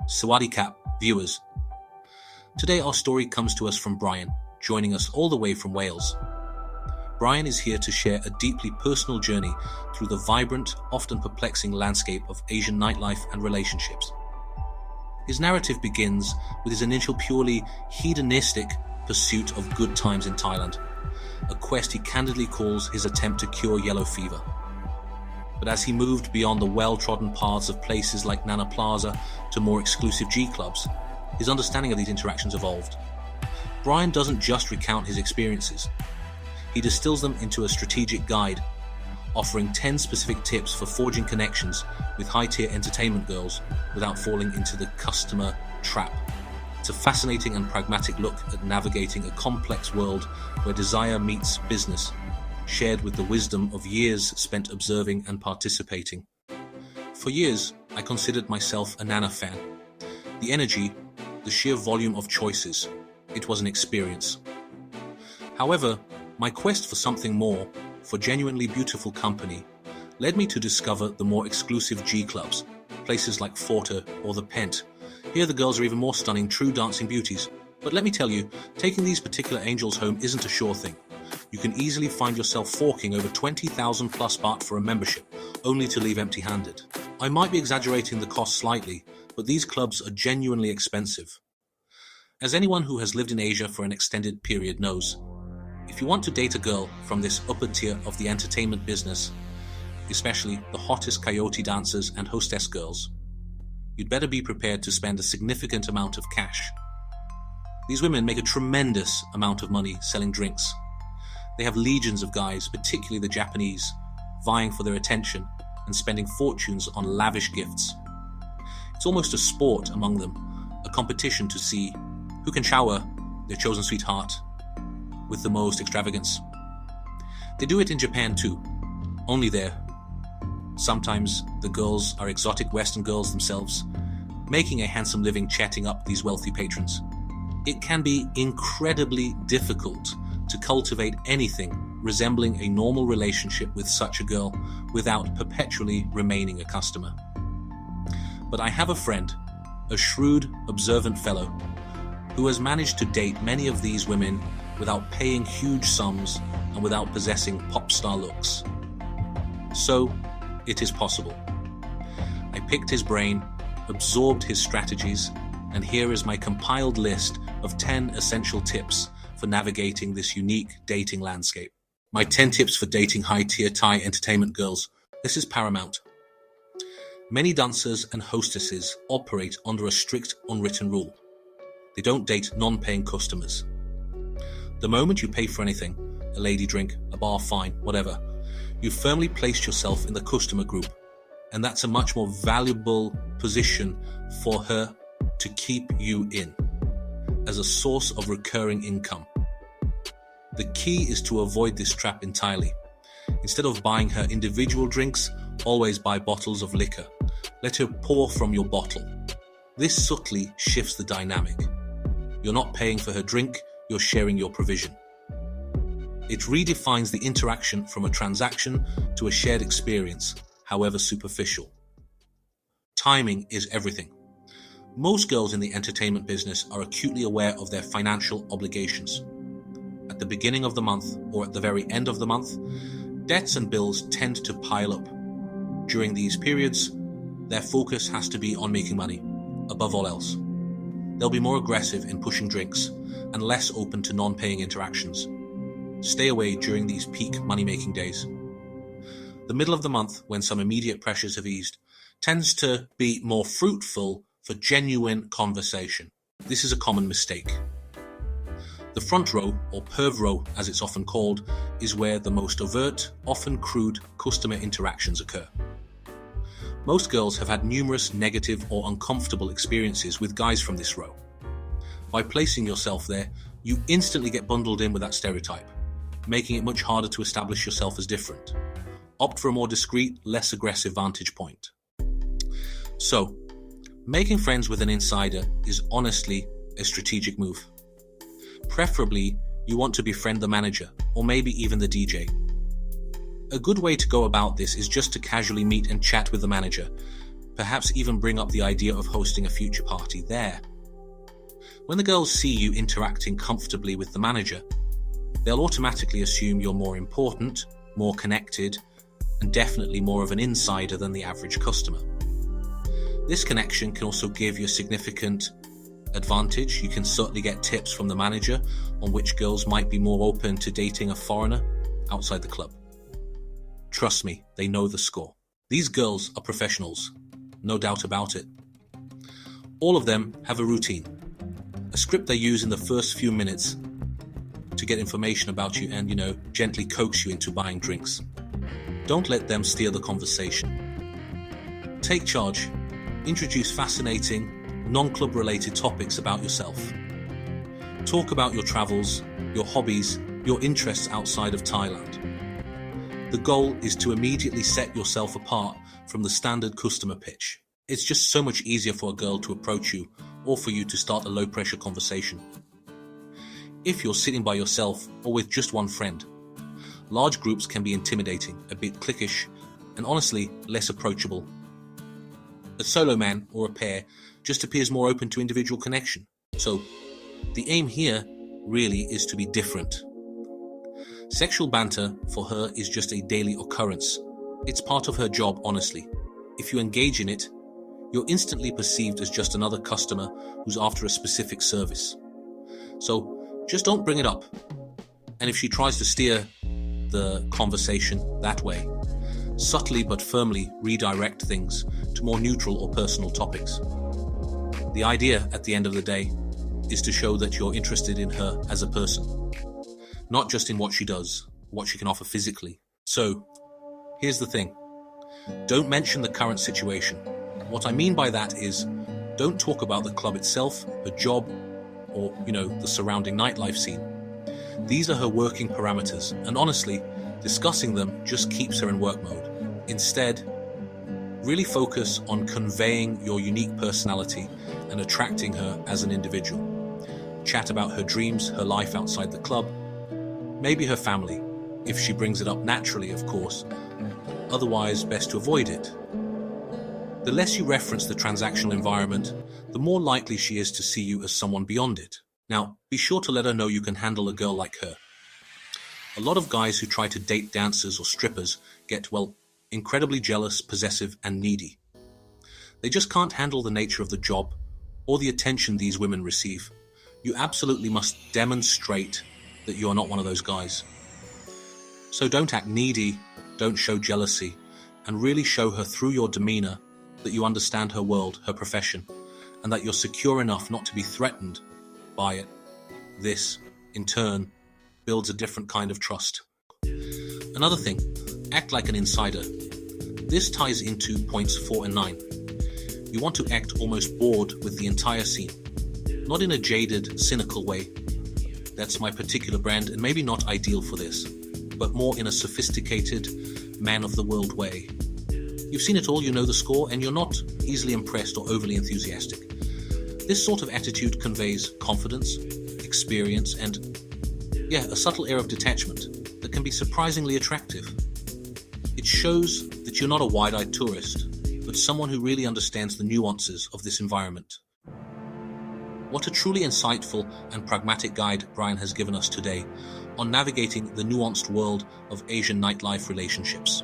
Sawadee Cap, viewers. Today our story comes to us from Bryan, joining us all the way from Wales. Bryan is here to share a deeply personal journey through the vibrant, often perplexing landscape of Asian nightlife and relationships. His narrative begins with his initial purely hedonistic pursuit of good times in Thailand, a quest he candidly calls his attempt to cure yellow fever. But as he moved beyond the well-trodden paths of places like Nana Plaza to more exclusive G clubs, his understanding of these interactions evolved. Bryan doesn't just recount his experiences. He distills them into a strategic guide, offering 10 specific tips for forging connections with high-tier entertainment girls without falling into the customer trap. It's a fascinating and pragmatic look at navigating a complex world where desire meets business, shared with the wisdom of years spent observing and participating. For years, I considered myself a Nana fan. The energy, the sheer volume of choices, it was an experience. However, my quest for something more, for genuinely beautiful company, led me to discover the more exclusive G clubs, places like Forte or The Pent. Here the girls are even more stunning, true dancing beauties. But let me tell you, taking these particular angels home isn't a sure thing. You can easily find yourself forking over 20,000 plus baht for a membership, only to leave empty-handed. I might be exaggerating the cost slightly, but these clubs are genuinely expensive. As anyone who has lived in Asia for an extended period knows, if you want to date a girl from this upper tier of the entertainment business, especially the hottest coyote dancers and hostess girls, you'd better be prepared to spend a significant amount of cash. These women make a tremendous amount of money selling drinks. They have legions of guys, particularly the Japanese, vying for their attention and spending fortunes on lavish gifts. It's almost a sport among them, a competition to see who can shower their chosen sweetheart with the most extravagance. They do it in Japan too, only there. Sometimes the girls are exotic Western girls themselves, making a handsome living chatting up these wealthy patrons. It can be incredibly difficult to cultivate anything resembling a normal relationship with such a girl without perpetually remaining a customer. But I have a friend, a shrewd, observant fellow, who has managed to date many of these women without paying huge sums and without possessing pop star looks. So, it is possible. I picked his brain, absorbed his strategies, and here is my compiled list of 10 essential tips for navigating this unique dating landscape. My 10 tips for dating high-tier Thai entertainment girls. This is paramount. Many dancers and hostesses operate under a strict unwritten rule. They don't date non-paying customers. The moment you pay for anything, a lady drink, a bar fine, whatever, you've firmly placed yourself in the customer group, and that's a much more valuable position for her to keep you in as a source of recurring income. The key is to avoid this trap entirely. Instead of buying her individual drinks, always buy bottles of liquor. Let her pour from your bottle. This subtly shifts the dynamic. You're not paying for her drink, you're sharing your provision. It redefines the interaction from a transaction to a shared experience, however superficial. Timing is everything. Most girls in the entertainment business are acutely aware of their financial obligations. At the beginning of the month or at the very end of the month, debts and bills tend to pile up. During these periods, their focus has to be on making money, above all else. They'll be more aggressive in pushing drinks and less open to non-paying interactions. Stay away during these peak money-making days. The middle of the month, when some immediate pressures have eased, tends to be more fruitful for genuine conversation. This is a common mistake. The front row, or perv row as it's often called, is where the most overt, often crude customer interactions occur. Most girls have had numerous negative or uncomfortable experiences with guys from this row. By placing yourself there, you instantly get bundled in with that stereotype, making it much harder to establish yourself as different. Opt for a more discreet, less aggressive vantage point. So, making friends with an insider is honestly a strategic move. Preferably, you want to befriend the manager, or maybe even the DJ. A good way to go about this is just to casually meet and chat with the manager, Perhaps even bring up the idea of hosting a future party there. When the girls see you interacting comfortably with the manager, they'll automatically assume you're more important, more connected, and definitely more of an insider than the average customer. This connection can also give you a significant advantage. You can certainly get tips from the manager on which girls might be more open to dating a foreigner outside the club. Trust me, they know the score. These girls are professionals, no doubt about it. All of them have a routine, a script they use in the first few minutes to get information about you and, gently coax you into buying drinks. Don't let them steer the conversation. Take charge. Introduce fascinating, non-club related topics about yourself. Talk about your travels, your hobbies, your interests outside of Thailand. The goal is to immediately set yourself apart from the standard customer pitch. It's just so much easier for a girl to approach you or for you to start a low-pressure conversation. If you're sitting by yourself or with just one friend, large groups can be intimidating, a bit cliquish, and honestly, less approachable. A solo man or a pair just appears more open to individual connection. So, the aim here really is to be different. Sexual banter for her is just a daily occurrence. It's part of her job, honestly. If you engage in it, you're instantly perceived as just another customer who's after a specific service. So, just don't bring it up. And if she tries to steer the conversation that way, subtly but firmly redirect things to more neutral or personal topics. The idea, at the end of the day, is to show that you're interested in her as a person, not just in what she does, what she can offer physically. So, here's the thing. Don't mention the current situation. What I mean by that is, don't talk about the club itself, her job, or, the surrounding nightlife scene. These are her working parameters, and honestly, discussing them just keeps her in work mode. Instead, really focus on conveying your unique personality and attracting her as an individual. Chat about her dreams, her life outside the club, maybe her family, if she brings it up naturally, of course. Otherwise, best to avoid it. The less you reference the transactional environment, the more likely she is to see you as someone beyond it. Now, be sure to let her know you can handle a girl like her. A lot of guys who try to date dancers or strippers get, incredibly jealous, possessive, and needy. They just can't handle the nature of the job or the attention these women receive. You absolutely must demonstrate that you are not one of those guys. So don't act needy, don't show jealousy, and really show her through your demeanor that you understand her world, her profession, and that you're secure enough not to be threatened by it. This, in turn, builds a different kind of trust. Another thing, act like an insider. This ties into points 4 and 9. You want to act almost bored with the entire scene. Not in a jaded, cynical way. That's my particular brand and maybe not ideal for this, but more in a sophisticated, man-of-the-world way. You've seen it all, you know the score, and you're not easily impressed or overly enthusiastic. This sort of attitude conveys confidence, experience, and, a subtle air of detachment that can be surprisingly attractive. It shows that you're not a wide-eyed tourist, but someone who really understands the nuances of this environment. What a truly insightful and pragmatic guide Bryan has given us today on navigating the nuanced world of Asian nightlife relationships.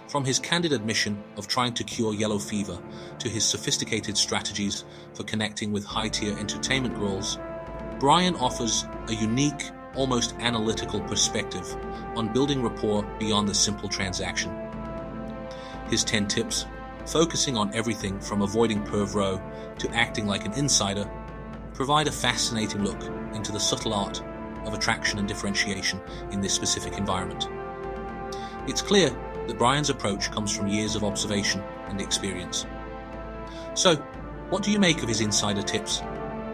From his candid admission of trying to cure yellow fever to his sophisticated strategies for connecting with high-tier entertainment girls, Bryan offers a unique, almost analytical perspective on building rapport beyond the simple transaction. His 10 tips, focusing on everything from avoiding perv row to acting like an insider, provide a fascinating look into the subtle art of attraction and differentiation in this specific environment. It's clear that Bryan's approach comes from years of observation and experience. So, what do you make of his insider tips?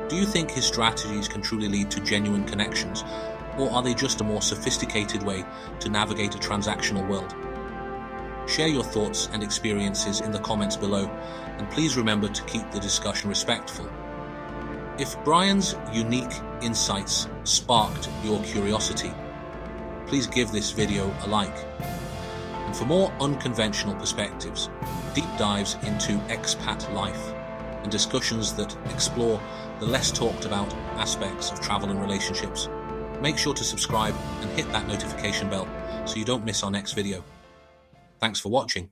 Do you think his strategies can truly lead to genuine connections, or are they just a more sophisticated way to navigate a transactional world? Share your thoughts and experiences in the comments below, and please remember to keep the discussion respectful. If Bryan's unique insights sparked your curiosity, please give this video a like. And for more unconventional perspectives, deep dives into expat life and discussions that explore the less talked about aspects of travel and relationships. Make sure to subscribe and hit that notification bell so you don't miss our next video. Thanks for watching.